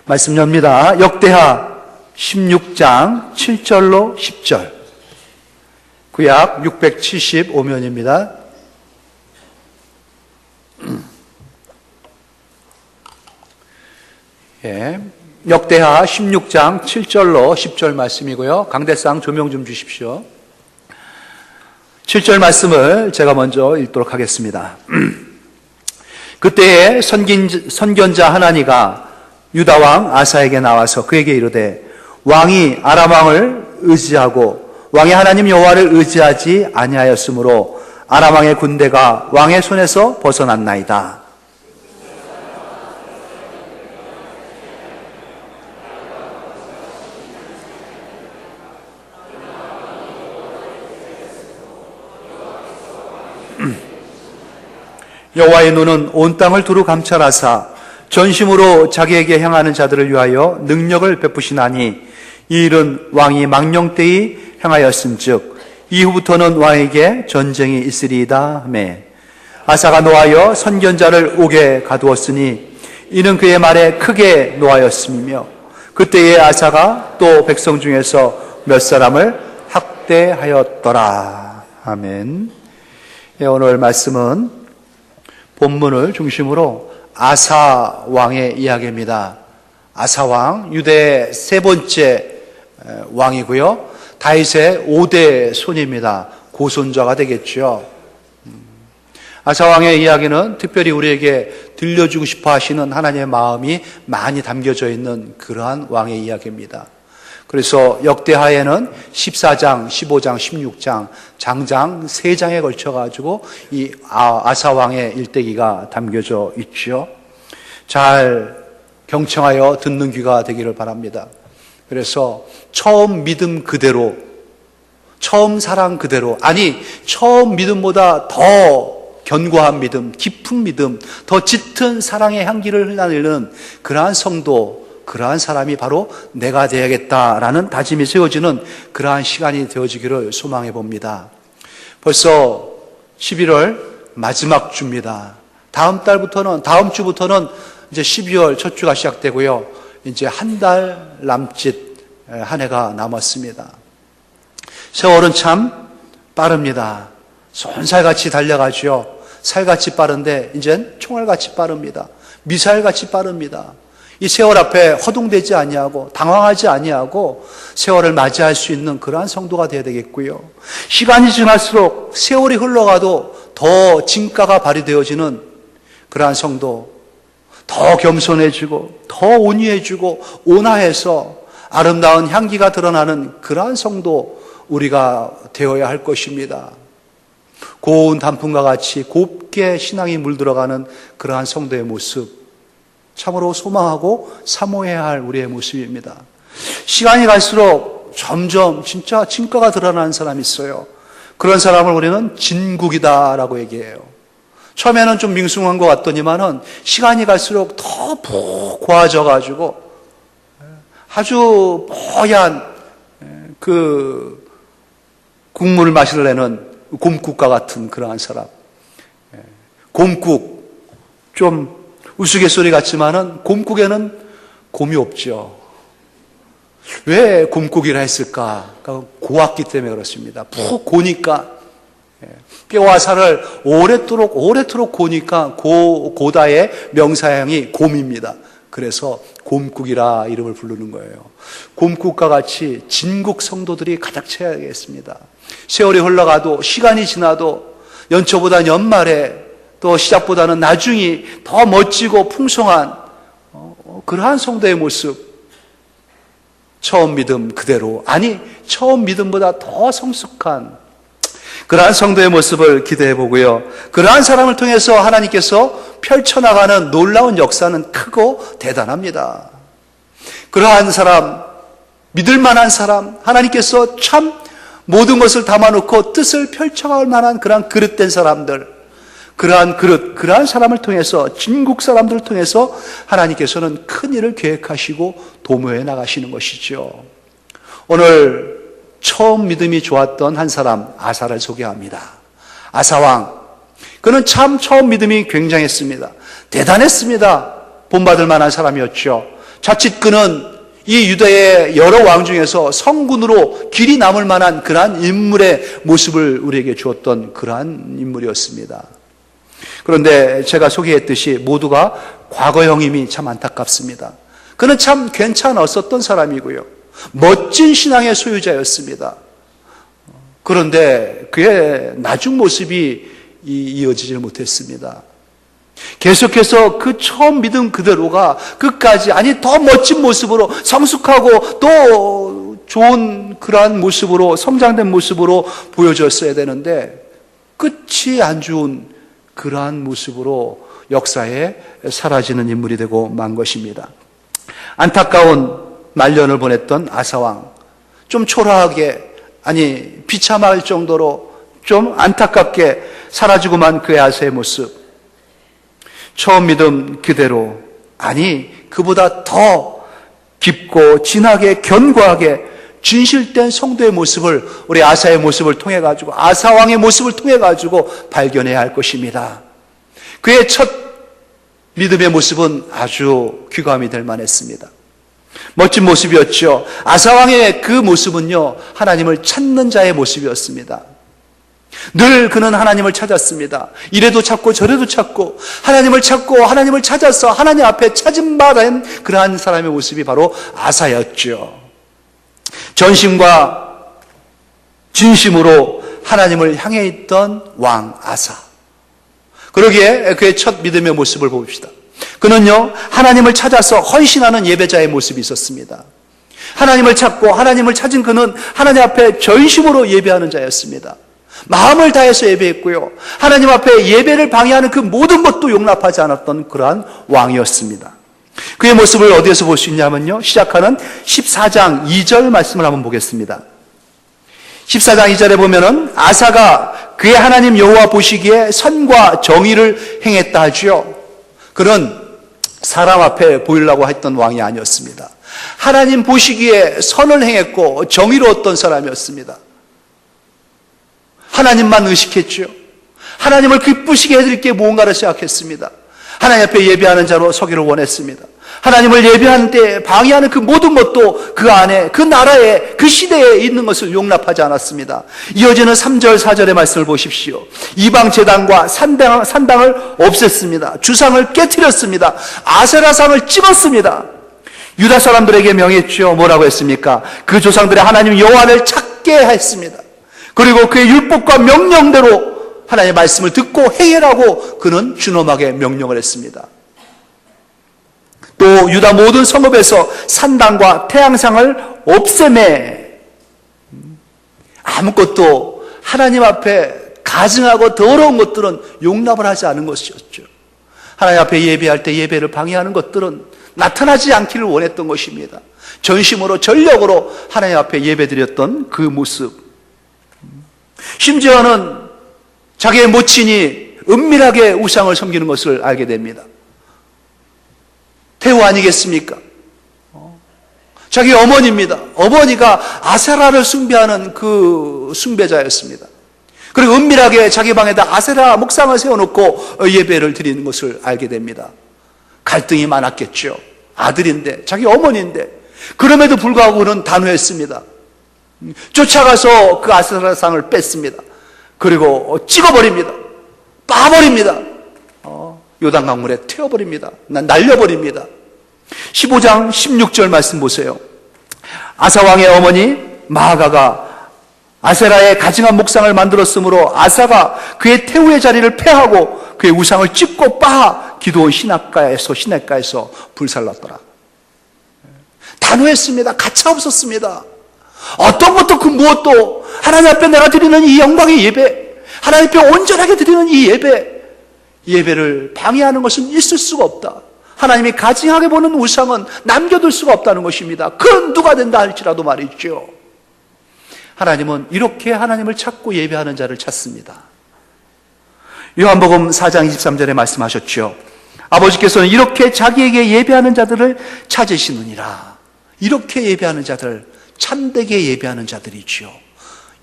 말씀 엽니다. 역대하 16장 7절로 10절. 구약 675면입니다. 예, 역대하 16장 7절로 10절 말씀이고요. 강대상 조명 좀 주십시오. 7절 말씀을 제가 먼저 읽도록 하겠습니다. 그때에 선견자 하나니가 유다왕 아사에게 나와서 그에게 이르되 왕이 아람 왕을 의지하고 왕의 하나님 여호와를 의지하지 아니하였으므로 아람 왕의 군대가 왕의 손에서 벗어났나이다. 여호와의 눈은 온 땅을 두루 감찰하사 전심으로 자기에게 향하는 자들을 위하여 능력을 베푸시나니 이 일은 왕이 망령때에 행하였음즉 이후부터는 왕에게 전쟁이 있으리이다 하매 아사가 노하여 선견자를 옥에 가두었으니 이는 그의 말에 크게 노하였음이며 그때에 아사가 또 백성 중에서 몇 사람을 학대하였더라. 아멘. 오늘 말씀은 본문을 중심으로 아사 왕의 이야기입니다. 아사 왕, 유대의 세 번째 왕이고요. 다윗의 5대 손입니다. 고손자가 되겠죠. 아사 왕의 이야기는 특별히 우리에게 들려주고 싶어 하시는 하나님의 마음이 많이 담겨져 있는 그러한 왕의 이야기입니다. 그래서 역대하에는 14장, 15장, 16장, 장장 3장에 걸쳐가지고 이 아사 왕의 일대기가 담겨져 있죠. 잘 경청하여 듣는 귀가 되기를 바랍니다. 그래서 처음 믿음 그대로, 처음 사랑 그대로, 아니 처음 믿음보다 더 견고한 믿음, 깊은 믿음, 더 짙은 사랑의 향기를 흘러내는 그러한 성도, 그러한 사람이 바로 내가 되어야겠다라는 다짐이 세워지는 그러한 시간이 되어지기를 소망해 봅니다. 벌써 11월 마지막 주입니다. 다음 주부터는 이제 12월 첫 주가 시작되고요. 이제 한 달 남짓 한 해가 남았습니다. 세월은 참 빠릅니다. 손살같이 달려가죠. 살같이 빠른데 이젠 총알같이 빠릅니다. 미사일같이 빠릅니다. 이 세월 앞에 허둥대지 아니하고 당황하지 아니하고 세월을 맞이할 수 있는 그러한 성도가 되어야 되겠고요. 시간이 지날수록 세월이 흘러가도 더 진가가 발휘되어지는 그러한 성도, 더 겸손해지고 더 온유해지고 온화해서 아름다운 향기가 드러나는 그러한 성도 우리가 되어야 할 것입니다. 고운 단풍과 같이 곱게 신앙이 물들어가는 그러한 성도의 모습, 참으로 소망하고 사모해야 할 우리의 모습입니다. 시간이 갈수록 점점 진짜 진가가 드러나는 사람이 있어요. 그런 사람을 우리는 진국이다라고 얘기해요. 처음에는 좀 밍숭한 것 같더니만은 시간이 갈수록 더 고와져가지고 아주 뽀얀 그 국물을 마시려는 곰국과 같은 그러한 사람. 곰국 좀 우스갯소리 같지만은 곰국에는 곰이 없죠. 왜 곰국이라 했을까? 그러니까 고왔기 때문에 그렇습니다. 푹 고니까 뼈와 살을 오래도록 고니까 고다의 명사형이 곰입니다. 그래서 곰국이라 이름을 부르는 거예요. 곰국과 같이 진국 성도들이 가득 채야겠습니다. 세월이 흘러가도 시간이 지나도 연초보다 연말에 또 시작보다는 나중이 더 멋지고 풍성한 그러한 성도의 모습, 처음 믿음 그대로, 아니 처음 믿음보다 더 성숙한 그러한 성도의 모습을 기대해 보고요. 그러한 사람을 통해서 하나님께서 펼쳐나가는 놀라운 역사는 크고 대단합니다. 그러한 사람, 믿을 만한 사람, 하나님께서 참 모든 것을 담아놓고 뜻을 펼쳐갈 만한 그러한 그릇된 사람들, 그러한 사람을 통해서, 진국 사람들을 통해서 하나님께서는 큰 일을 계획하시고 도모해 나가시는 것이죠. 오늘 처음 믿음이 좋았던 한 사람, 아사를 소개합니다. 아사왕, 그는 참 처음 믿음이 굉장했습니다. 대단했습니다. 본받을 만한 사람이었죠. 자칫 그는 이 유다의 여러 왕 중에서 성군으로 길이 남을 만한 그러한 인물의 모습을 우리에게 주었던 그러한 인물이었습니다. 그런데 제가 소개했듯이 모두가 과거형임이 참 안타깝습니다. 그는 참 괜찮았었던 사람이고요. 멋진 신앙의 소유자였습니다. 그런데 그의 나중 모습이 이어지질 못했습니다. 계속해서 그 처음 믿음 그대로가 끝까지, 아니 더 멋진 모습으로, 성숙하고 또 좋은 그러한 모습으로, 성장된 모습으로 보여줬어야 되는데 끝이 안 좋은 그러한 모습으로 역사에 사라지는 인물이 되고 만 것입니다. 안타까운 말년을 보냈던 아사왕, 좀 초라하게, 아니 비참할 정도로 좀 안타깝게 사라지고만 그의 아사의 모습, 처음 믿음 그대로, 아니 그보다 더 깊고 진하게 견고하게 진실된 성도의 모습을, 우리 아사의 모습을 통해 가지고, 아사왕의 모습을 통해 가지고 발견해야 할 것입니다. 그의 첫 믿음의 모습은 아주 귀감이 될 만했습니다. 멋진 모습이었죠. 아사왕의 그 모습은요, 하나님을 찾는 자의 모습이었습니다. 늘 그는 하나님을 찾았습니다. 이래도 찾고 저래도 찾고 하나님을 찾고 하나님을 찾아서 하나님 앞에 찾은 바 된 그러한 사람의 모습이 바로 아사였죠. 전심과 진심으로 하나님을 향해 있던 왕 아사. 그러기에 그의 첫 믿음의 모습을 봅시다. 그는요, 하나님을 찾아서 헌신하는 예배자의 모습이 있었습니다. 하나님을 찾고 하나님을 찾은 그는 하나님 앞에 전심으로 예배하는 자였습니다. 마음을 다해서 예배했고요, 하나님 앞에 예배를 방해하는 그 모든 것도 용납하지 않았던 그러한 왕이었습니다. 그의 모습을 어디에서 볼 수 있냐면요, 시작하는 14장 2절 말씀을 한번 보겠습니다. 14장 2절에 보면은 아사가 그의 하나님 여호와 보시기에 선과 정의를 행했다 하지요. 그는 사람 앞에 보이려고 했던 왕이 아니었습니다. 하나님 보시기에 선을 행했고 정의로웠던 사람이었습니다. 하나님만 의식했죠. 하나님을 기쁘시게 해드릴 게 무언가를 생각했습니다. 하나님 앞에 예배하는 자로 서기를 원했습니다. 하나님을 예배하는 때 방해하는 그 모든 것도 그 안에, 그 나라에, 그 시대에 있는 것을 용납하지 않았습니다. 이어지는 3절 4절의 말씀을 보십시오. 이방 제단과 산당을 없앴습니다. 주상을 깨트렸습니다. 아세라상을 찍었습니다. 유다 사람들에게 명했죠. 뭐라고 했습니까? 그 조상들의 하나님 여호와를 찾게 했습니다. 그리고 그의 율법과 명령대로 하나님의 말씀을 듣고 행해라고 그는 준엄하게 명령을 했습니다. 또 유다 모든 성읍에서 산당과 태양상을 없애매, 아무것도 하나님 앞에 가증하고 더러운 것들은 용납을 하지 않은 것이었죠. 하나님 앞에 예배할 때 예배를 방해하는 것들은 나타나지 않기를 원했던 것입니다. 전심으로 전력으로 하나님 앞에 예배드렸던 그 모습, 심지어는 자기의 모친이 은밀하게 우상을 섬기는 것을 알게 됩니다. 태우 아니겠습니까? 자기 어머니입니다. 어머니가 아세라를 숭배하는 그 숭배자였습니다. 그리고 은밀하게 자기 방에다 아세라 목상을 세워놓고 예배를 드리는 것을 알게 됩니다. 갈등이 많았겠죠. 아들인데, 자기 어머니인데, 그럼에도 불구하고 그는 단호했습니다. 쫓아가서 그 아세라상을 뺐습니다. 그리고 찍어버립니다. 빠버립니다. 요단강물에 태워버립니다. 날려버립니다. 15장 16절 말씀 보세요. 아사왕의 어머니 마아가가 아세라의 가증한 목상을 만들었으므로 아사가 그의 태우의 자리를 폐하고 그의 우상을 찢고 빻아 기드온 시냇가에서 불살랐더라. 단호했습니다. 가차없었습니다. 어떤 것도 그 무엇도 하나님 앞에 내가 드리는 이 영광의 예배, 하나님 앞에 온전하게 드리는 이 예배를 방해하는 것은 있을 수가 없다. 하나님이 가증하게 보는 우상은 남겨둘 수가 없다는 것입니다. 그건 누가 된다 할지라도 말이죠. 하나님은 이렇게 하나님을 찾고 예배하는 자를 찾습니다. 요한복음 4장 23절에 말씀하셨죠. 아버지께서는 이렇게 자기에게 예배하는 자들을 찾으시느니라. 이렇게 예배하는 자들, 참되게 예배하는 자들이지요.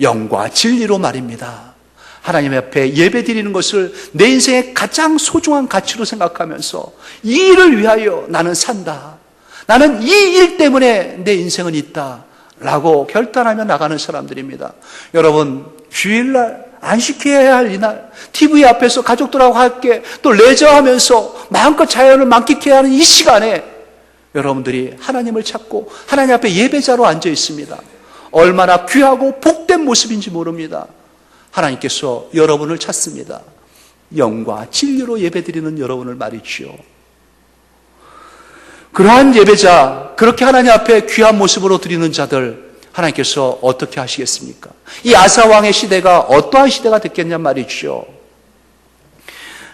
영과 진리로 말입니다. 하나님 앞에 예배 드리는 것을 내 인생의 가장 소중한 가치로 생각하면서 이 일을 위하여 나는 산다. 나는 이 일 때문에 내 인생은 있다 라고 결단하며 나가는 사람들입니다. 여러분, 주일날 안식해야 할 이날, TV 앞에서 가족들하고 함께 또 레저하면서 마음껏 자연을 만끽해야 하는 이 시간에 여러분들이 하나님을 찾고 하나님 앞에 예배자로 앉아 있습니다. 얼마나 귀하고 복된 모습인지 모릅니다. 하나님께서 여러분을 찾습니다. 영과 진리로 예배드리는 여러분을 말이지요. 그러한 예배자, 그렇게 하나님 앞에 귀한 모습으로 드리는 자들, 하나님께서 어떻게 하시겠습니까? 이 아사왕의 시대가 어떠한 시대가 됐겠냔 말이죠.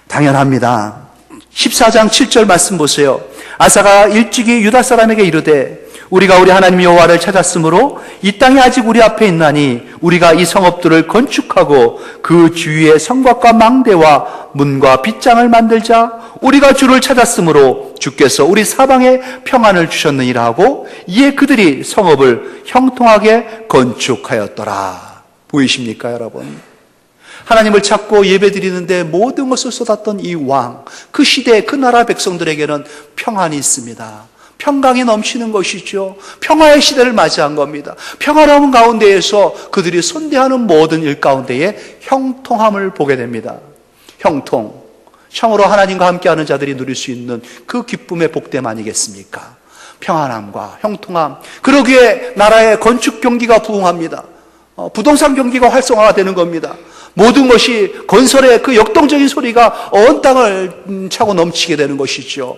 당연합니다. 14장 7절 말씀 보세요. 아사가 일찍이 유다 사람에게 이르되 우리가 우리 하나님 여호와를 찾았으므로 이 땅이 아직 우리 앞에 있나니 우리가 이 성읍들을 건축하고 그 주위에 성곽과 망대와 문과 빗장을 만들자. 우리가 주를 찾았으므로 주께서 우리 사방에 평안을 주셨느니라 하고 이에 그들이 성읍을 형통하게 건축하였더라. 보이십니까, 여러분? 하나님을 찾고 예배드리는데 모든 것을 쏟았던 이 왕, 그 시대, 그 나라 백성들에게는 평안이 있습니다. 평강이 넘치는 것이죠. 평화의 시대를 맞이한 겁니다. 평화로운 가운데에서 그들이 손대하는 모든 일 가운데에 형통함을 보게 됩니다. 형통. 참으로 하나님과 함께하는 자들이 누릴 수 있는 그 기쁨의 복됨 아니겠습니까? 평안함과 형통함. 그러기에 나라의 건축 경기가 부흥합니다. 부동산 경기가 활성화가 되는 겁니다. 모든 것이 건설의 그 역동적인 소리가 온 땅을 차고 넘치게 되는 것이죠.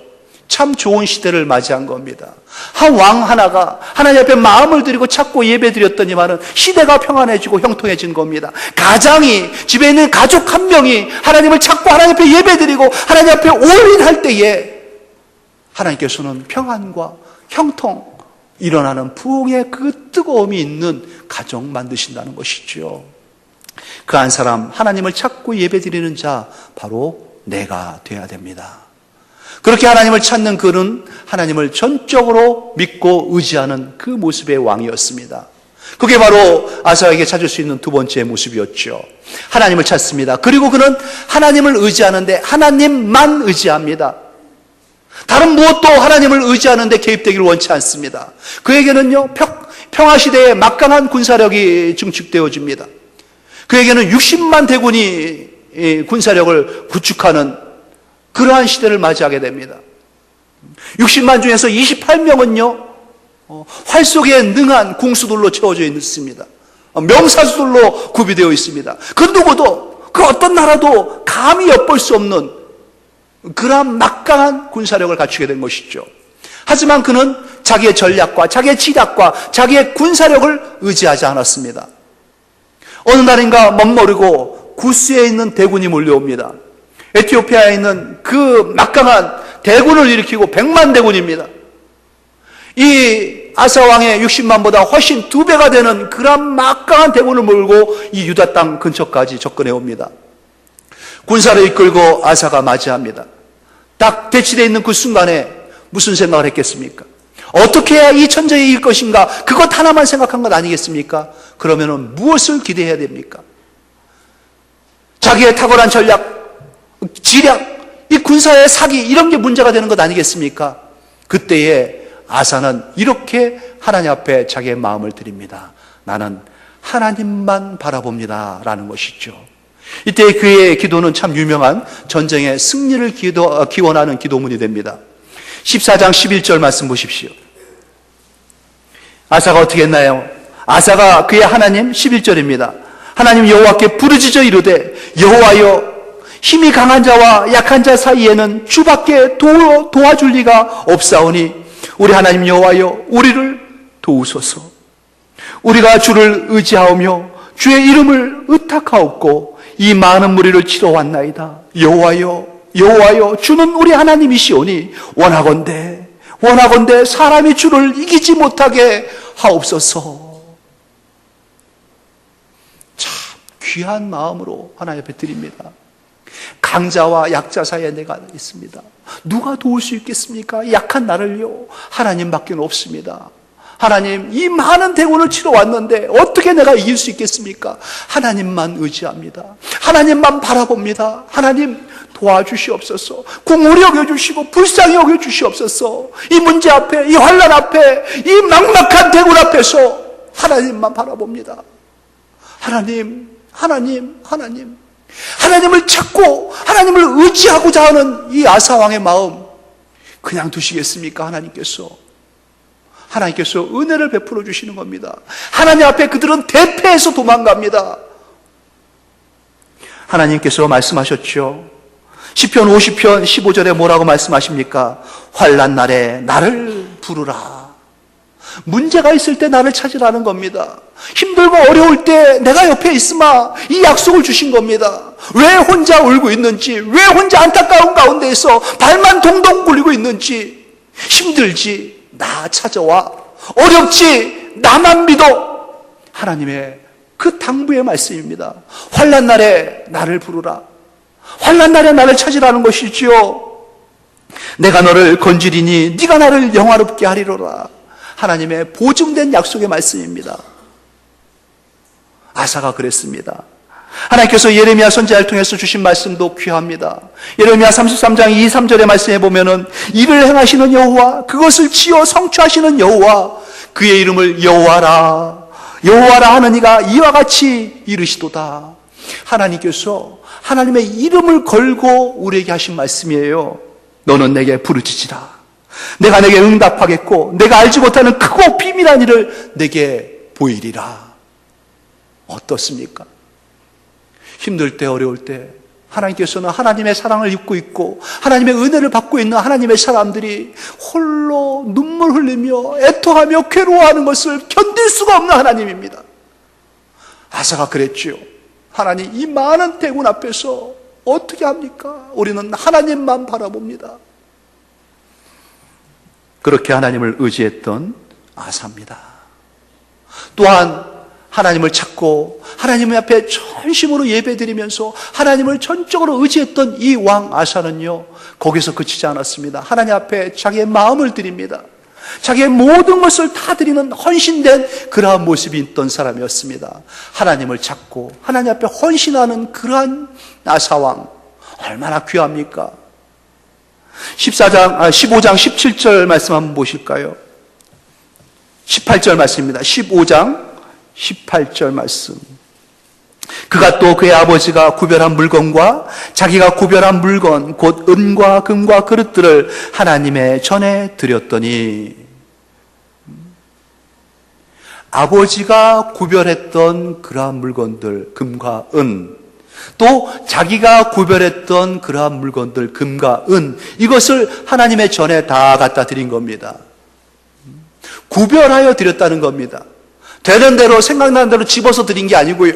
참 좋은 시대를 맞이한 겁니다. 한 왕 하나가 하나님 앞에 마음을 드리고 찾고 예배 드렸더니만은 시대가 평안해지고 형통해진 겁니다. 가장이, 집에 있는 가족 한 명이 하나님을 찾고 하나님 앞에 예배 드리고 하나님 앞에 올인할 때에 하나님께서는 평안과 형통, 일어나는 부흥의 그 뜨거움이 있는 가정 만드신다는 것이죠. 그 한 사람, 하나님을 찾고 예배 드리는 자, 바로 내가 돼야 됩니다. 그렇게 하나님을 찾는 그는 하나님을 전적으로 믿고 의지하는 그 모습의 왕이었습니다. 그게 바로 아사에게 찾을 수 있는 두 번째 모습이었죠. 하나님을 찾습니다. 그리고 그는 하나님을 의지하는데 하나님만 의지합니다. 다른 무엇도 하나님을 의지하는데 개입되기를 원치 않습니다. 그에게는요, 평화시대에 막강한 군사력이 증축되어집니다. 그에게는 60만 대군이 군사력을 구축하는 그러한 시대를 맞이하게 됩니다. 60만 중에서 28명은요, 활 속에 능한 궁수들로 채워져 있습니다. 명사수들로 구비되어 있습니다. 그 누구도, 그 어떤 나라도 감히 엿볼 수 없는 그러한 막강한 군사력을 갖추게 된 것이죠. 하지만 그는 자기의 전략과 자기의 지략과 자기의 군사력을 의지하지 않았습니다. 어느 날인가 멋모르고 구스에 있는 대군이 몰려옵니다. 에티오피아에 있는 그 막강한 대군을 일으키고 100만 대군입니다. 이 아사왕의 60만보다 훨씬 2배가 되는 그런 막강한 대군을 몰고 이 유다 땅 근처까지 접근해 옵니다. 군사를 이끌고 아사가 맞이합니다. 딱 대치되어 있는 그 순간에 무슨 생각을 했겠습니까? 어떻게 해야 이 천재에 이길 것인가? 그것 하나만 생각한 것 아니겠습니까? 그러면은 무엇을 기대해야 됩니까? 자기의 탁월한 전략, 지략, 이 군사의 사기, 이런 게 문제가 되는 것 아니겠습니까? 그때에 아사는 이렇게 하나님 앞에 자기의 마음을 드립니다. 나는 하나님만 바라봅니다. 라는 것이죠. 이때 그의 기도는 참 유명한 전쟁의 승리를 기원하는 기도문이 됩니다. 14장 11절 말씀 보십시오. 아사가 어떻게 했나요? 아사가 그의 하나님, 11절입니다. 하나님 여호와께 부르짖어 이르되 여호와여, 힘이 강한 자와 약한 자 사이에는 주밖에 도와줄 리가 없사오니 우리 하나님 여호와여, 우리를 도우소서. 우리가 주를 의지하오며 주의 이름을 의탁하옵고 이 많은 무리를 치러 왔나이다. 여호와여, 여호와여, 주는 우리 하나님이시오니 원하건대 사람이 주를 이기지 못하게 하옵소서. 참 귀한 마음으로 하나님 앞에 드립니다. 강자와 약자 사이에 내가 있습니다. 누가 도울 수 있겠습니까? 약한 나를요. 하나님밖에 없습니다. 하나님, 이 많은 대군을 치러 왔는데 어떻게 내가 이길 수 있겠습니까? 하나님만 의지합니다. 하나님만 바라봅니다. 하나님 도와주시옵소서. 긍휼히 여겨주시고 불쌍히 여겨주시옵소서. 이 문제 앞에, 이 환난 앞에, 이 막막한 대군 앞에서 하나님만 바라봅니다. 하나님을 찾고 하나님을 의지하고자 하는 이 아사왕의 마음 그냥 두시겠습니까? 하나님께서 은혜를 베풀어 주시는 겁니다. 하나님 앞에 그들은 대패해서 도망갑니다. 하나님께서 말씀하셨죠. 시편 50편 15절에 뭐라고 말씀하십니까? 환난 날에 나를 부르라. 문제가 있을 때 나를 찾으라는 겁니다. 힘들고 어려울 때 내가 옆에 있으마, 이 약속을 주신 겁니다. 왜 혼자 울고 있는지, 왜 혼자 안타까운 가운데에서 발만 동동 굴리고 있는지, 힘들지 나 찾아와, 어렵지 나만 믿어. 하나님의 그 당부의 말씀입니다. 환난 날에 나를 부르라. 환난 날에 나를 찾으라는 것이지요. 내가 너를 건지리니 네가 나를 영화롭게 하리로라. 하나님의 보증된 약속의 말씀입니다. 아사가 그랬습니다. 하나님께서 예레미야 선지자를 통해서 주신 말씀도 귀합니다. 예레미야 33장 2, 3절의 말씀에 보면은 이를 행하시는 여호와, 그것을 지어 성취하시는 여호와, 그의 이름을 여호와라 하는 이가 이와 같이 이르시도다. 하나님께서 하나님의 이름을 걸고 우리에게 하신 말씀이에요. 너는 내게 부르짖으라. 내가 내게 응답하겠고 내가 알지 못하는 크고 비밀한 일을 내게 보이리라. 어떻습니까? 힘들 때, 어려울 때 하나님께서는 하나님의 사랑을 입고 있고 하나님의 은혜를 받고 있는 하나님의 사람들이 홀로 눈물 흘리며 애통하며 괴로워하는 것을 견딜 수가 없는 하나님입니다. 아사가 그랬지요. 하나님, 이 많은 대군 앞에서 어떻게 합니까? 우리는 하나님만 바라봅니다. 그렇게 하나님을 의지했던 아사입니다. 또한 하나님을 찾고 하나님 앞에 전심으로 예배드리면서 하나님을 전적으로 의지했던 이 왕 아사는요, 거기서 그치지 않았습니다. 하나님 앞에 자기의 마음을 드립니다. 자기의 모든 것을 다 드리는 헌신된 그러한 모습이 있던 사람이었습니다. 하나님을 찾고 하나님 앞에 헌신하는 그러한 아사왕, 얼마나 귀합니까? 15장 17절 말씀 한번 보실까요? 18절 말씀입니다. 15장 18절 말씀. 그가 또 그의 아버지가 구별한 물건과 자기가 구별한 물건 곧 은과 금과 그릇들을 하나님의 전에 드렸더니, 아버지가 구별했던 그러한 물건들, 금과 은, 또 자기가 구별했던 그러한 물건들, 금과 은, 이것을 하나님의 전에 다 갖다 드린 겁니다. 구별하여 드렸다는 겁니다. 되는 대로 생각나는 대로 집어서 드린 게 아니고요.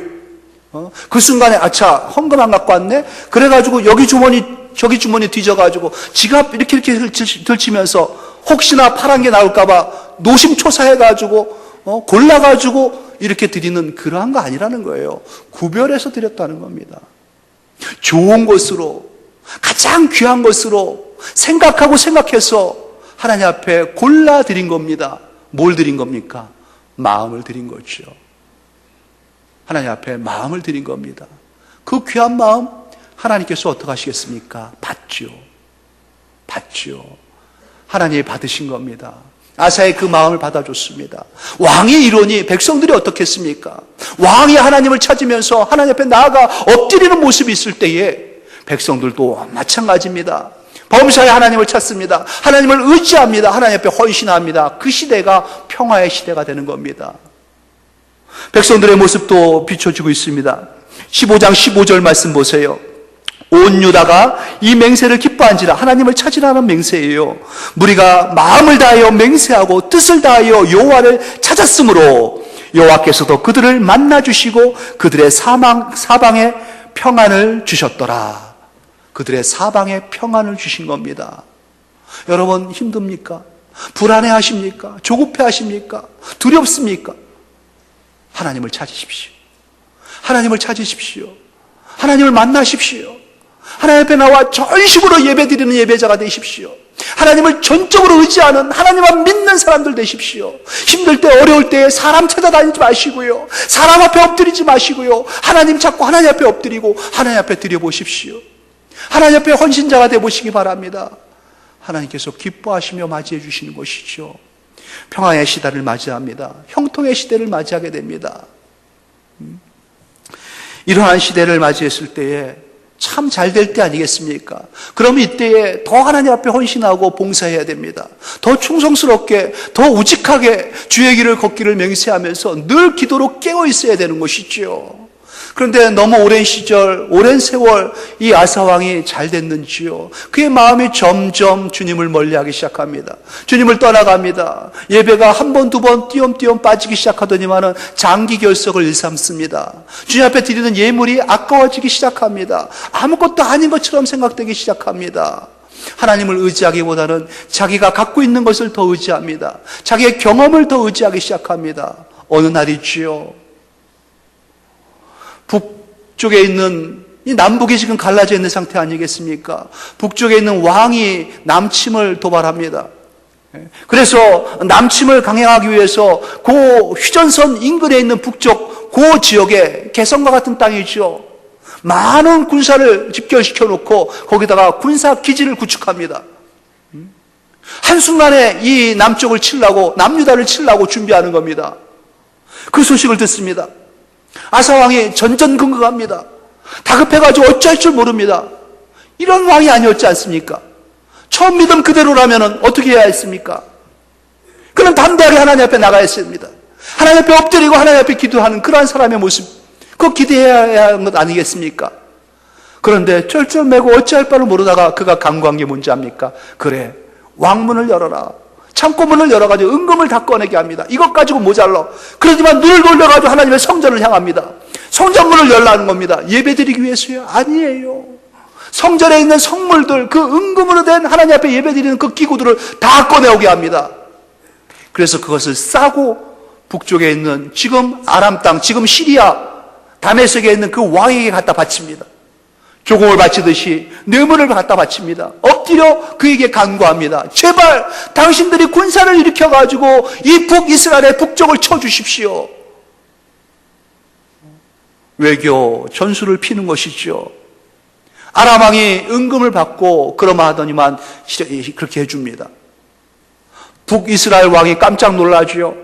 그 순간에 아차, 헌금 안 갖고 왔네? 그래가지고 여기 주머니 저기 주머니 뒤져가지고 지갑 이렇게 들치면서 혹시나 파란 게 나올까봐 노심초사해가지고 골라가지고 이렇게 드리는 그러한 거 아니라는 거예요. 구별해서 드렸다는 겁니다. 좋은 것으로, 가장 귀한 것으로 생각해서 하나님 앞에 골라 드린 겁니다. 뭘 드린 겁니까? 마음을 드린 거죠. 하나님 앞에 마음을 드린 겁니다. 그 귀한 마음 하나님께서 어떻게 하시겠습니까? 받죠. 하나님이 받으신 겁니다. 아사의 그 마음을 받아줬습니다. 왕이 이러니 백성들이 어떻겠습니까? 왕이 하나님을 찾으면서 하나님 앞에 나아가 엎드리는 모습이 있을 때에 백성들도 마찬가지입니다. 범사에 하나님을 찾습니다. 하나님을 의지합니다. 하나님 앞에 헌신합니다. 그 시대가 평화의 시대가 되는 겁니다. 백성들의 모습도 비춰주고 있습니다. 15장 15절 말씀 보세요. 온 유다가 이 맹세를 기뻐한지라. 하나님을 찾으라는 맹세예요. 무리가 마음을 다하여 맹세하고 뜻을 다하여 여호와를 찾았으므로 여호와께서도 그들을 만나주시고 그들의 사방에 평안을 주셨더라. 그들의 사방에 평안을 주신 겁니다. 여러분 힘듭니까? 불안해하십니까? 조급해하십니까? 두렵습니까? 하나님을 찾으십시오. 하나님을 만나십시오. 하나님 앞에 나와 전심으로 예배드리는 예배자가 되십시오. 하나님을 전적으로 의지하는, 하나님만 믿는 사람들 되십시오. 힘들 때, 어려울 때 사람 찾아다니지 마시고요. 사람 앞에 엎드리지 마시고요. 하나님 찾고 하나님 앞에 엎드리고 하나님 앞에 드려보십시오. 하나님 앞에 헌신자가 되어보시기 바랍니다. 하나님께서 기뻐하시며 맞이해 주시는 것이죠. 평화의 시대를 맞이합니다. 형통의 시대를 맞이하게 됩니다. 이러한 시대를 맞이했을 때에 참 잘 될 때 아니겠습니까? 그러면 이때에 더 하나님 앞에 헌신하고 봉사해야 됩니다. 더 충성스럽게, 더 우직하게 주의 길을 걷기를 맹세하면서 늘 기도로 깨어 있어야 되는 것이지요. 그런데 너무 오랜 시절, 오랜 세월 이 아사왕이 잘 됐는지요. 그의 마음이 점점 주님을 멀리하기 시작합니다. 주님을 떠나갑니다. 예배가 한 번, 두 번 띄엄띄엄 빠지기 시작하더니만은 장기 결석을 일삼습니다. 주님 앞에 드리는 예물이 아까워지기 시작합니다. 아무것도 아닌 것처럼 생각되기 시작합니다. 하나님을 의지하기보다는 자기가 갖고 있는 것을 더 의지합니다. 자기의 경험을 더 의지하기 시작합니다. 어느 날이지요. 북쪽에 있는, 이 남북이 지금 갈라져 있는 상태 아니겠습니까? 북쪽에 있는 왕이 남침을 도발합니다. 그래서 남침을 강행하기 위해서 그 휴전선 인근에 있는 북쪽 그 지역에 개성과 같은 땅이죠. 많은 군사를 집결시켜 놓고 거기다가 군사 기지를 구축합니다. 한순간에 이 남쪽을 치려고, 남유다를 치려고 준비하는 겁니다. 그 소식을 듣습니다. 아사왕이 전전긍긍합니다. 다급해가지고 어쩔 줄 모릅니다. 이런 왕이 아니었지 않습니까? 처음 믿음 그대로라면 어떻게 해야 했습니까? 그는 담대하게 하나님 앞에 나가야 했습니다. 하나님 앞에 엎드리고 하나님 앞에 기도하는 그러한 사람의 모습, 그거 기대해야 하는 것 아니겠습니까? 그런데 쩔쩔매고 어찌할 바를 모르다가 그가 간구한 게 뭔지 압니까? 그래, 왕문을 열어라. 창고문을 열어가지고 은금을 다 꺼내게 합니다. 이것 가지고 모자라. 그러지만 눈을 돌려가지고 하나님의 성전을 향합니다. 성전문을 열라는 겁니다. 예배드리기 위해서요? 아니에요. 성전에 있는 성물들, 그 은금으로 된 하나님 앞에 예배드리는 그 기구들을 다 꺼내오게 합니다. 그래서 그것을 싸고 북쪽에 있는 지금 아람 땅, 지금 시리아 다메섹에 있는 그 왕에게 갖다 바칩니다. 조공을 바치듯이 뇌물을 갖다 바칩니다. 엎드려 그에게 간구합니다. 제발 당신들이 군사를 일으켜가지고 이 북이스라엘의 북쪽을 쳐주십시오. 외교 전술을 피는 것이죠. 아람 왕이 은금을 받고 그러마하더니만 그렇게 해줍니다. 북이스라엘 왕이 깜짝 놀라죠.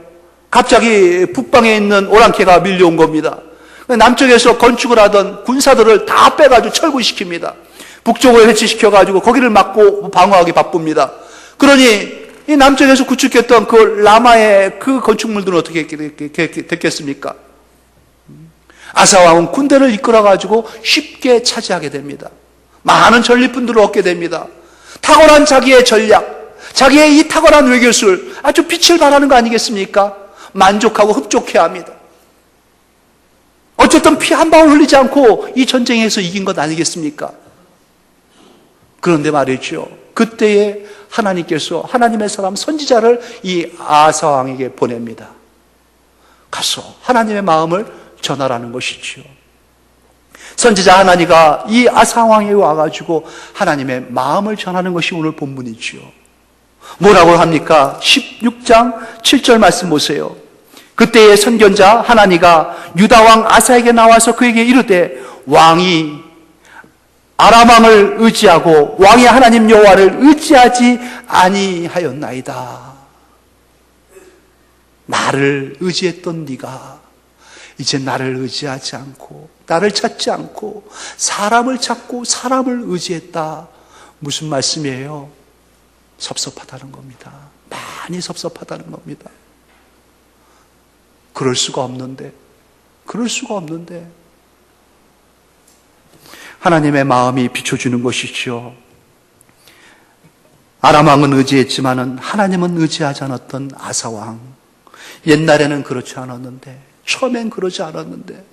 갑자기 북방에 있는 오랑캐가 밀려온 겁니다. 남쪽에서 건축을 하던 군사들을 다 빼가지고 철구시킵니다. 북쪽을 해치시켜가지고 거기를 막고 방어하기 바쁩니다. 그러니 이 남쪽에서 구축했던 그 라마의 그 건축물들은 어떻게 됐겠습니까? 아사왕은 군대를 이끌어가지고 쉽게 차지하게 됩니다. 많은 전리품들을 얻게 됩니다. 탁월한 자기의 전략, 자기의 이 탁월한 외교술, 아주 빛을 발하는 거 아니겠습니까? 만족하고 흡족해합니다. 어쨌든 피 한 방울 흘리지 않고 이 전쟁에서 이긴 것 아니겠습니까? 그런데 말이죠. 그때에 하나님께서 하나님의 사람 선지자를 이 아사왕에게 보냅니다. 가서 하나님의 마음을 전하라는 것이죠. 선지자 하나니가 이 아사왕에게 와가지고 하나님의 마음을 전하는 것이 오늘 본문이죠. 뭐라고 합니까? 16장 7절 말씀 보세요. 그때의 선견자 하나니가 유다왕 아사에게 나와서 그에게 이르되 왕이 아람 왕을 의지하고 왕의 하나님 여호와를 의지하지 아니하였나이다. 나를 의지했던 네가 이제 나를 의지하지 않고 나를 찾지 않고 사람을 찾고 사람을 의지했다. 무슨 말씀이에요? 섭섭하다는 겁니다. 많이 섭섭하다는 겁니다. 그럴 수가 없는데 하나님의 마음이 비춰주는 것이죠. 아람 왕은 의지했지만은 하나님은 의지하지 않았던 아사왕. 옛날에는 그렇지 않았는데, 처음엔 그러지 않았는데,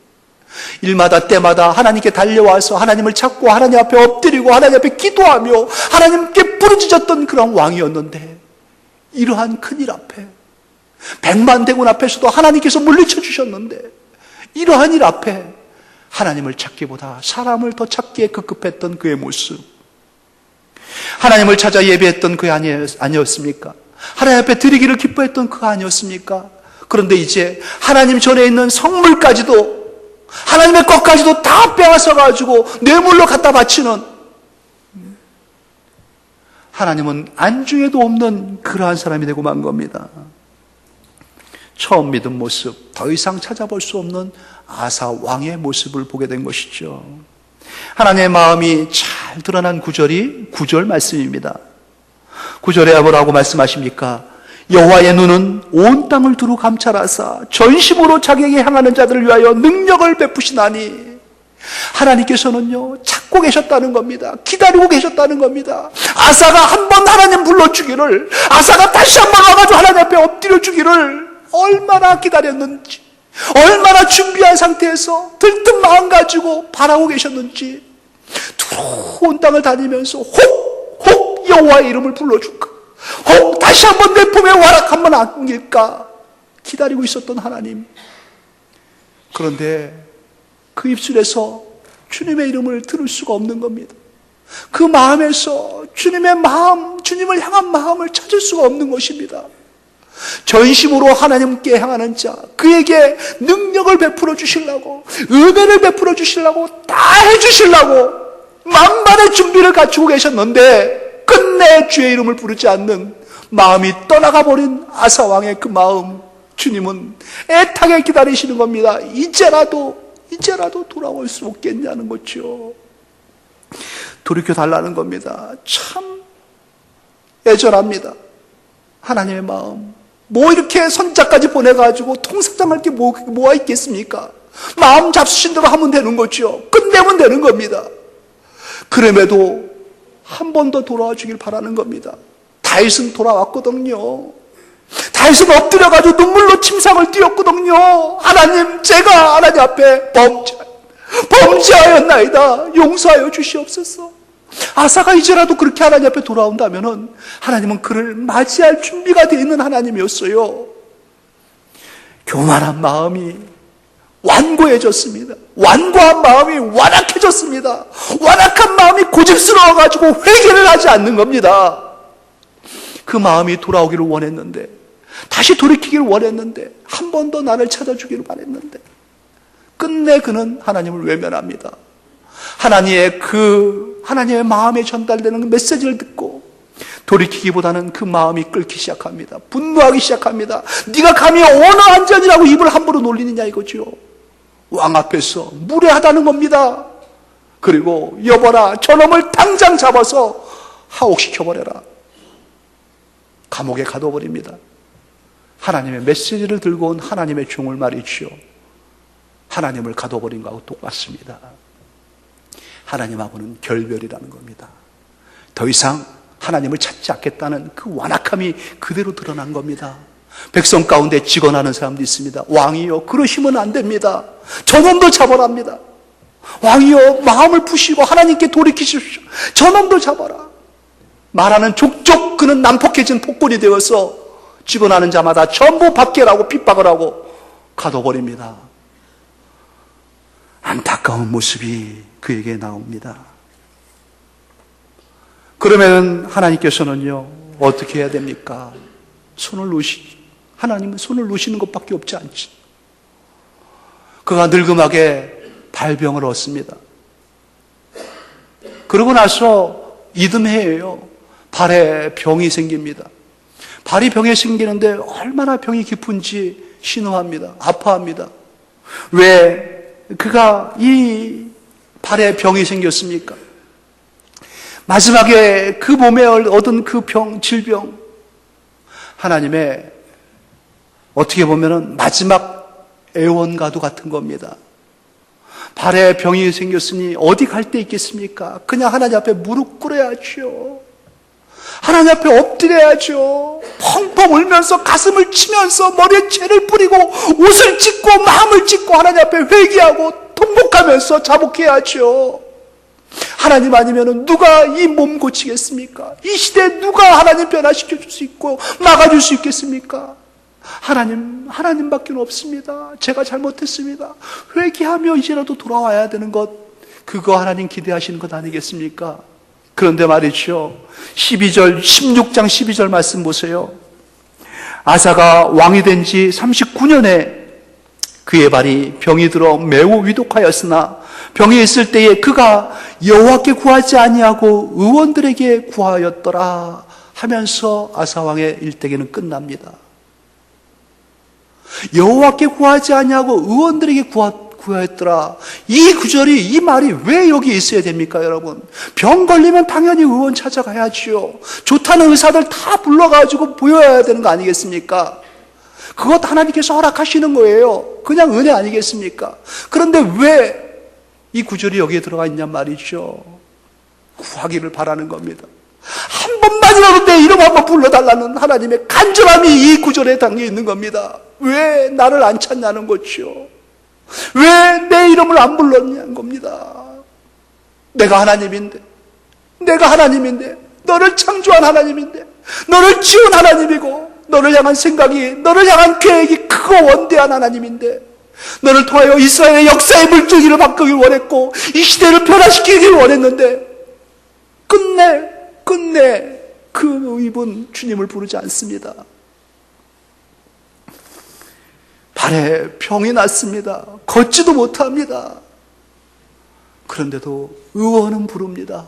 일마다 때마다 하나님께 달려와서 하나님을 찾고 하나님 앞에 엎드리고 하나님 앞에 기도하며 하나님께 부르짖었던 그런 왕이었는데, 이러한 큰일 앞에 100만 대군 앞에서도 하나님께서 물리쳐 주셨는데, 이러한 일 앞에 하나님을 찾기보다 사람을 더 찾기에 급급했던 그의 모습, 하나님을 찾아 예배했던 그 아니었습니까? 하나님 앞에 드리기를 기뻐했던 그 아니었습니까? 그런데 이제 하나님 전에 있는 성물까지도, 하나님의 것까지도 다 빼앗아가지고 뇌물로 갖다 바치는 하나님은 안중에도 없는 그러한 사람이 되고 만 겁니다. 처음 믿은 모습, 더 이상 찾아볼 수 없는 아사 왕의 모습을 보게 된 것이죠. 하나님의 마음이 잘 드러난 구절이 9절 말씀입니다. 9절에 뭐라고 말씀하십니까? 여호와의 눈은 온 땅을 두루 감찰하사 전심으로 자기에게 향하는 자들을 위하여 능력을 베푸시나니, 하나님께서는요 찾고 계셨다는 겁니다. 기다리고 계셨다는 겁니다. 아사가 한번 하나님 불러주기를, 아사가 다시 한번 와가지고 하나님 앞에 엎드려 주기를 얼마나 기다렸는지, 얼마나 준비한 상태에서 들뜬 마음 가지고 바라고 계셨는지, 두루 온 땅을 다니면서 혹 여호와의 이름을 불러줄까, 혹 다시 한번 내 품에 와락 한번 안길까 기다리고 있었던 하나님. 그런데 그 입술에서 주님의 이름을 들을 수가 없는 겁니다. 그 마음에서 주님의 마음, 주님을 향한 마음을 찾을 수가 없는 것입니다. 전심으로 하나님께 향하는 자, 그에게 능력을 베풀어 주시려고, 은혜를 베풀어 주시려고, 다 해주시려고 만반의 준비를 갖추고 계셨는데 끝내 주의 이름을 부르지 않는 마음이 떠나가 버린 아사 왕의 그 마음, 주님은 애타게 기다리시는 겁니다. 이제라도 돌아올 수 없겠냐는 거죠. 돌이켜 달라는 겁니다. 참 애절합니다. 하나님의 마음. 뭐 이렇게 선자까지 보내가지고 통삭장할 게 뭐가 있겠습니까? 마음 잡수신 대로 하면 되는 거죠. 끝내면 되는 겁니다. 그럼에도 한 번 더 돌아와 주길 바라는 겁니다. 다윗은 돌아왔거든요. 다윗은 엎드려가지고 눈물로 침상을 띄었거든요. 하나님, 제가 하나님 앞에 범죄하였나이다. 용서하여 주시옵소서. 아사가 이제라도 그렇게 하나님 앞에 돌아온다면은 하나님은 그를 맞이할 준비가 되어 있는 하나님이었어요. 교만한 마음이 완고해졌습니다. 완고한 마음이 완악해졌습니다. 완악한 마음이 고집스러워가지고 회개를 하지 않는 겁니다. 그 마음이 돌아오기를 원했는데, 다시 돌이키기를 원했는데, 한 번 더 나를 찾아주기를 바랬는데, 끝내 그는 하나님을 외면합니다. 하나님의 마음에 전달되는 그 메시지를 듣고 돌이키기보다는 그 마음이 끓기 시작합니다. 분노하기 시작합니다. 네가 감히 어느 안전이라고 입을 함부로 놀리느냐 이거죠. 왕 앞에서 무례하다는 겁니다. 그리고 여보라, 저놈을 당장 잡아서 하옥시켜버려라. 감옥에 가둬버립니다. 하나님의 메시지를 들고 온 하나님의 종을 말이죠. 하나님을 가둬버린 것하고 똑같습니다. 하나님하고는 결별이라는 겁니다. 더 이상 하나님을 찾지 않겠다는 그 완악함이 그대로 드러난 겁니다. 백성 가운데 직언하는 사람도 있습니다. 왕이요, 그러시면 안 됩니다. 저놈도 잡아랍니다. 왕이요, 마음을 푸시고 하나님께 돌이키십시오. 저놈도 잡아라. 말하는 족족 그는 난폭해진 폭군이 되어서 직언하는 자마다 전부 밖에라고 핍박을 하고 가둬버립니다. 안타까운 모습이 그에게 나옵니다. 그러면 하나님께서는요, 어떻게 해야 됩니까? 하나님은 손을 놓으시는 것밖에 없지 않지. 그가 늙음하게 발병을 얻습니다. 그러고 나서 이듬해예요. 발에 병이 생깁니다. 발이 병이 생기는데 얼마나 병이 깊은지 신음합니다. 아파합니다. 왜 그가 이 발에 병이 생겼습니까? 마지막에 그 몸에 얻은 그 질병, 하나님의 어떻게 보면은 마지막 애원가도 같은 겁니다. 발에 병이 생겼으니 어디 갈 데 있겠습니까? 그냥 하나님 앞에 무릎 꿇어야죠. 하나님 앞에 엎드려야죠. 펑펑 울면서 가슴을 치면서 머리에 죄를 뿌리고 옷을 찢고 마음을 찢고 하나님 앞에 회개하고 통곡하면서 자복해야죠. 하나님 아니면 누가 이 몸 고치겠습니까? 이 시대에 누가 하나님 변화시켜 줄 수 있고 막아줄 수 있겠습니까? 하나님밖에 없습니다. 제가 잘못했습니다. 회개하며 이제라도 돌아와야 되는 것, 그거 하나님 기대하시는 것 아니겠습니까? 그런데 말이죠, 16장 12절 말씀 보세요. 아사가 왕이 된 지 39년에 그의 발이 병이 들어 매우 위독하였으나 병이 있을 때에 그가 여호와께 구하지 아니하고 의원들에게 구하였더라 하면서 아사왕의 일대기는 끝납니다. 여호와께 구하지 아니하고 의원들에게 구하였더라. 이 구절이, 이 말이 왜 여기 있어야 됩니까, 여러분? 병 걸리면 당연히 의원 찾아가야지요. 좋다는 의사들 다 불러가지고 보여야 되는 거 아니겠습니까? 그것 하나님께서 허락하시는 거예요. 그냥 은혜 아니겠습니까? 그런데 왜 이 구절이 여기에 들어가 있냔 말이죠. 구하기를 바라는 겁니다. 한 번만이라도 내 이름 한번 불러달라는 하나님의 간절함이 이 구절에 담겨 있는 겁니다. 왜 나를 안 찾냐는 거죠. 왜 내 이름을 안 불렀냐는 겁니다. 내가 하나님인데, 너를 창조한 하나님인데, 너를 지은 하나님이고, 너를 향한 생각이, 너를 향한 계획이 크고 원대한 하나님인데, 너를 통하여 이스라엘의 역사의 물줄기를 바꾸길 원했고, 이 시대를 변화시키길 원했는데, 끝내 그 이분 주님을 부르지 않습니다. 발에 병이 났습니다. 걷지도 못합니다. 그런데도 의원은 부릅니다.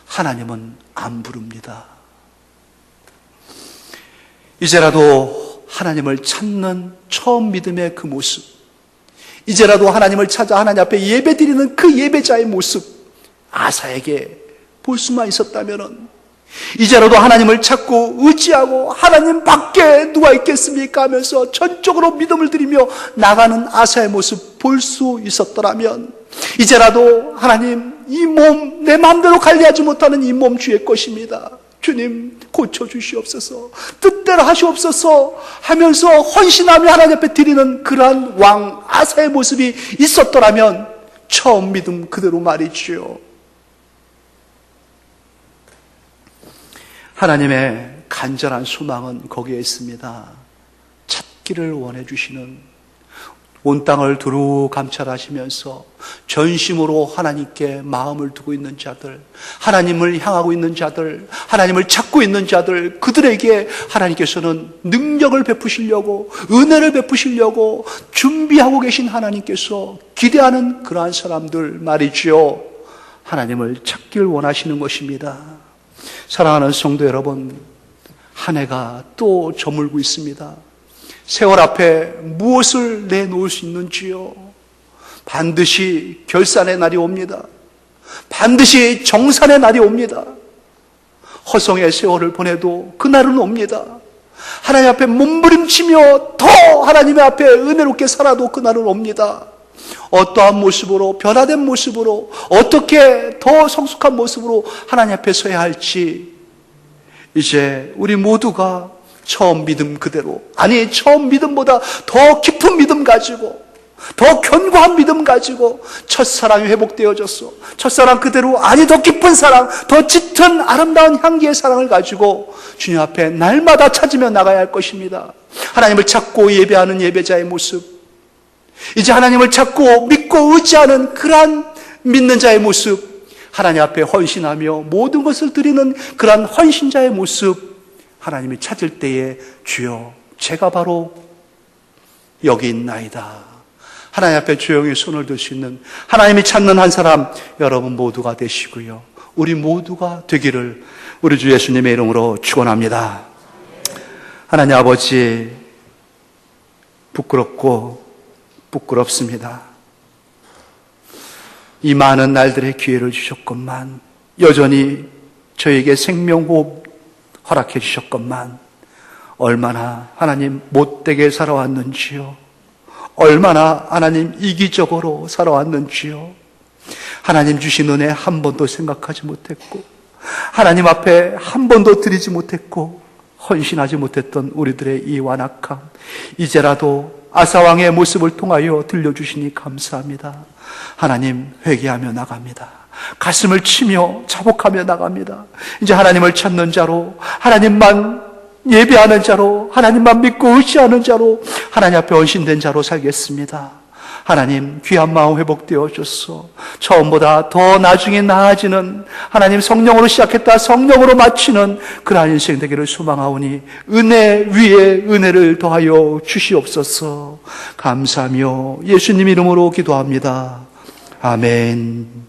하나님은 안 부릅니다. 이제라도 하나님을 찾는 처음 믿음의 그 모습, 이제라도 하나님을 찾아 하나님 앞에 예배드리는 그 예배자의 모습, 아사에게 볼 수만 있었다면, 이제라도 하나님을 찾고 의지하고 하나님 밖에 누가 있겠습니까 하면서 전적으로 믿음을 드리며 나가는 아사의 모습 볼 수 있었더라면, 이제라도 하나님, 이 몸, 내 마음대로 관리하지 못하는 이 몸 주의 것입니다. 주님 고쳐주시옵소서, 뜻대로 하시옵소서 하면서 헌신하며 하나님 앞에 드리는 그러한 왕 아사의 모습이 있었더라면, 처음 믿음 그대로 말이지요. 하나님의 간절한 소망은 거기에 있습니다. 찾기를 원해 주시는, 온 땅을 두루 감찰하시면서 전심으로 하나님께 마음을 두고 있는 자들, 하나님을 향하고 있는 자들, 하나님을 찾고 있는 자들, 그들에게 하나님께서는 능력을 베푸시려고, 은혜를 베푸시려고 준비하고 계신 하나님께서 기대하는 그러한 사람들 말이죠. 하나님을 찾기를 원하시는 것입니다. 사랑하는 성도 여러분, 한 해가 또 저물고 있습니다. 세월 앞에 무엇을 내놓을 수 있는지요? 반드시 결산의 날이 옵니다. 반드시 정산의 날이 옵니다. 허성의 세월을 보내도 그날은 옵니다. 하나님 앞에 몸부림치며 더 하나님의 앞에 은혜롭게 살아도 그날은 옵니다. 어떠한 모습으로, 변화된 모습으로, 어떻게 더 성숙한 모습으로 하나님 앞에 서야 할지, 이제 우리 모두가 처음 믿음 그대로, 아니 처음 믿음보다 더 깊은 믿음 가지고, 더 견고한 믿음 가지고 첫사랑이 회복되어졌어, 첫사랑 그대로, 아니 더 깊은 사랑, 더 짙은 아름다운 향기의 사랑을 가지고 주님 앞에 날마다 찾으며 나가야 할 것입니다. 하나님을 찾고 예배하는 예배자의 모습, 이제 하나님을 찾고 믿고 의지하는 그러한 믿는 자의 모습, 하나님 앞에 헌신하며 모든 것을 드리는 그러한 헌신자의 모습, 하나님이 찾을 때에 주여 제가 바로 여기 있나이다, 하나님 앞에 조용히 손을 들 수 있는 하나님이 찾는 한 사람 여러분 모두가 되시고요, 우리 모두가 되기를 우리 주 예수님의 이름으로 축원합니다. 하나님 아버지, 부끄럽습니다. 이 많은 날들의 기회를 주셨건만, 여전히 저에게 생명호흡 허락해 주셨건만, 얼마나 하나님 못되게 살아왔는지요, 얼마나 하나님 이기적으로 살아왔는지요, 하나님 주신 은혜 한 번도 생각하지 못했고, 하나님 앞에 한 번도 드리지 못했고, 헌신하지 못했던 우리들의 이 완악함, 이제라도 아사왕의 모습을 통하여 들려주시니 감사합니다. 하나님, 회개하며 나갑니다. 가슴을 치며 자복하며 나갑니다. 이제 하나님을 찾는 자로, 하나님만 예배하는 자로, 하나님만 믿고 의지하는 자로, 하나님 앞에 헌신된 자로 살겠습니다. 하나님, 귀한 마음 회복되어 줬소. 처음보다 더 나중에 나아지는, 하나님 성령으로 시작했다 성령으로 마치는 그러한 인생 되기를 소망하오니 은혜 위에 은혜를 더하여 주시옵소서. 감사하며 예수님 이름으로 기도합니다. 아멘.